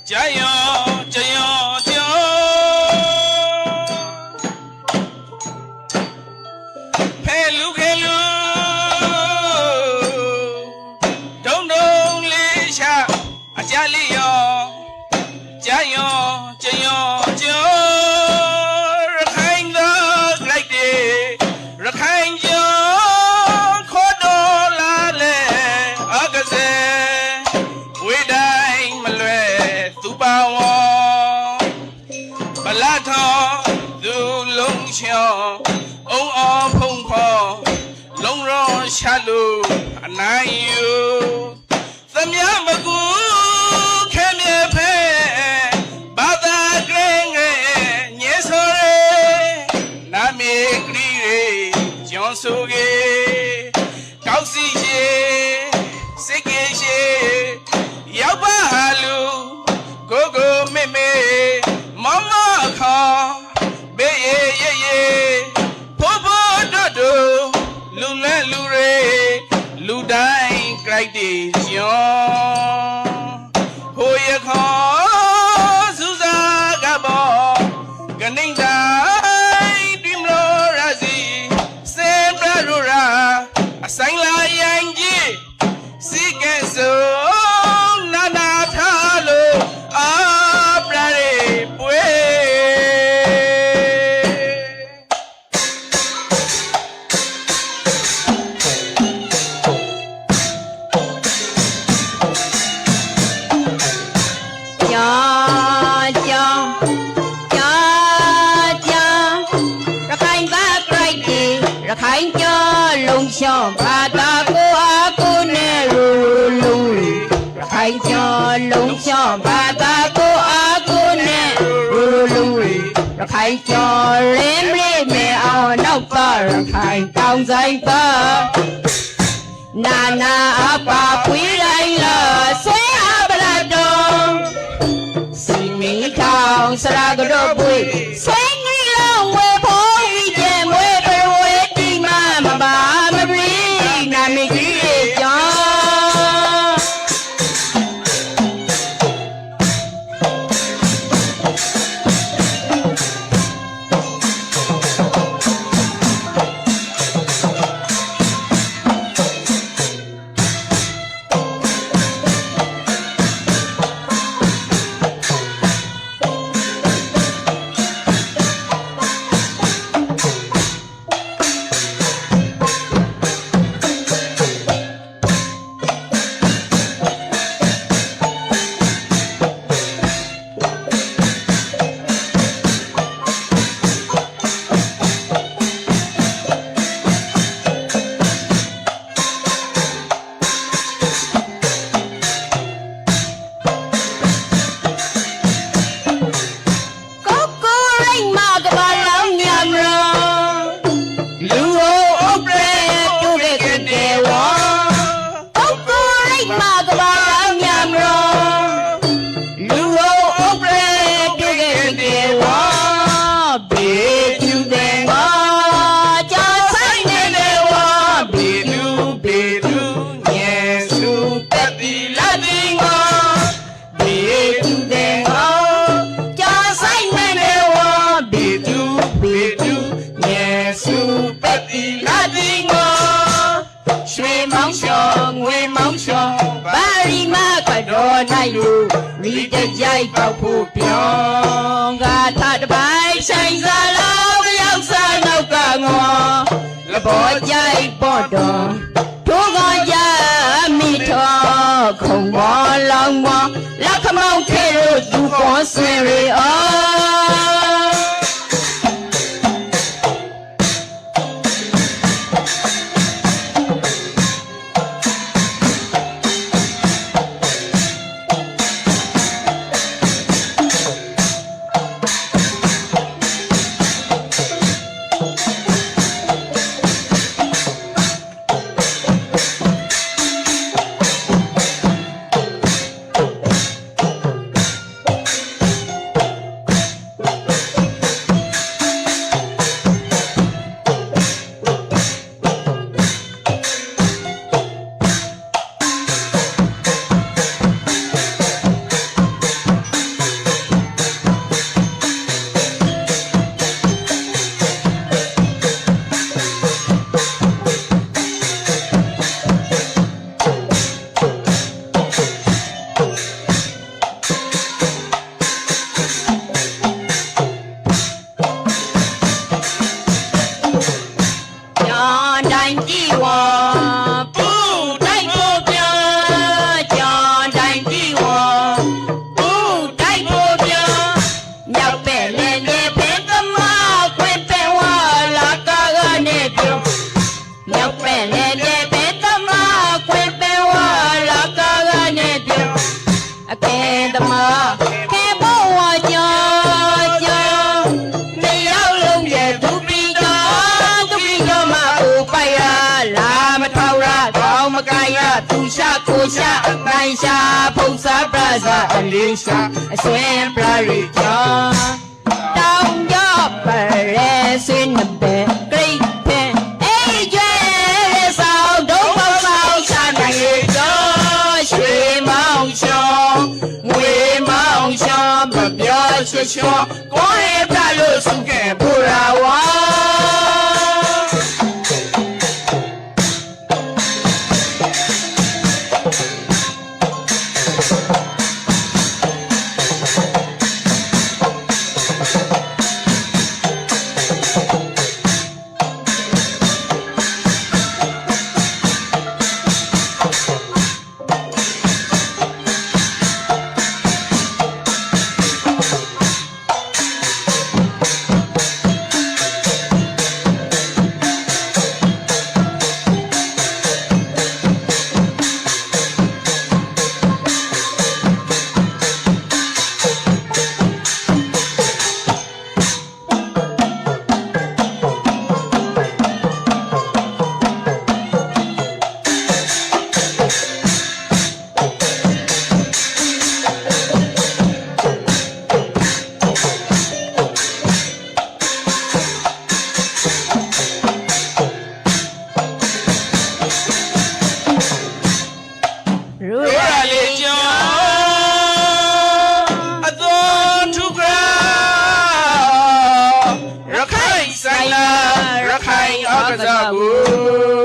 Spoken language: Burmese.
加油加油加油陪路陪路东东立下家里哟加油加油加油ရခိုင်သားလိုက်တယ်ရခိုင်ကျော်ခေါ်တော်လာလေအကစေဝေတိုင်းမလွယ်သူပါဝဘလထောသူလုံးချောင်းအုံအောင်ဖုံဖော်လုံးရောရှာလို့အနိုင်ယူသမ မကူခဲမြဖဲဘာသာကရင်ငယ်ညေဆိုရဲနာမေကရီရေဂျွန်ဆိုကေကောက်စီရှိစိတ်ကေရှိရောက်ပါလူကိုကိုမေမေမမခါဘေးရေရေရေဖိုးဖိုးတို့တို့လူလဲလူရေလူတိုင်းကြိုက်တယ်ကျော်ဟိုရခေါ်စူးစားကပေါ်ကနေတိုင်းဒီမလို့ရစီစေပရရာအဆိုင်လာရင်ကြီးစီကဲဆိုနာနာထားလို့အာပရရေပွေရခိုင်ကျော်လုံးချောင်းဘာသာကိုအကူနဲ့ရူလုံးရခိုင်ကျော်လုံးချောင်းဘာသာကိုအကူနဲ့ရူလုံးရခိုင်ကျော်ရင်းမေးမေအောင်နောက်ပါရခိုင်တောင်ဆိုင်ပါနာနာအပါပွေးတိုင်းလာဆွဲအပလာတော်စီမီထောင်စရာကတော့ပွေးဆွဲငီလုံးဝဲဖို့ဤကျဲမွေးပဝဲတိမမပါမပရိနာမီကြီးကြောင့်ရီတကြိုက်ပေါက်ဖို့ပြောင်းကထတပိုင်းဆိုင်စားလောက်ရောက်စားနောက်ကငေါလဘောကြိုက်ပေါ်တော်ထိုးကောင်ကြမိထောခုံပေါ်လောင်မောလက်ခမောင်းခဲလို့သူပေါ်ဆွေရီအော ရှာအနိုင်ရှာဖုံစားပရဇာအလေးရှာအစွဲပရရိကျော်တောင်ကြောပရဲဆွေးနပဲဂရိတ်ဖင်အေးကျွဲဆောင်ဒုံပေါင်းဆောင်ရှာနိုင်ရေကျော်ရွှေမောင်ချောငွေမောင်ချောမပြောချွချောကိုရဲပြလို့စုကဲပူရာဝါရခိုင်အကစားကို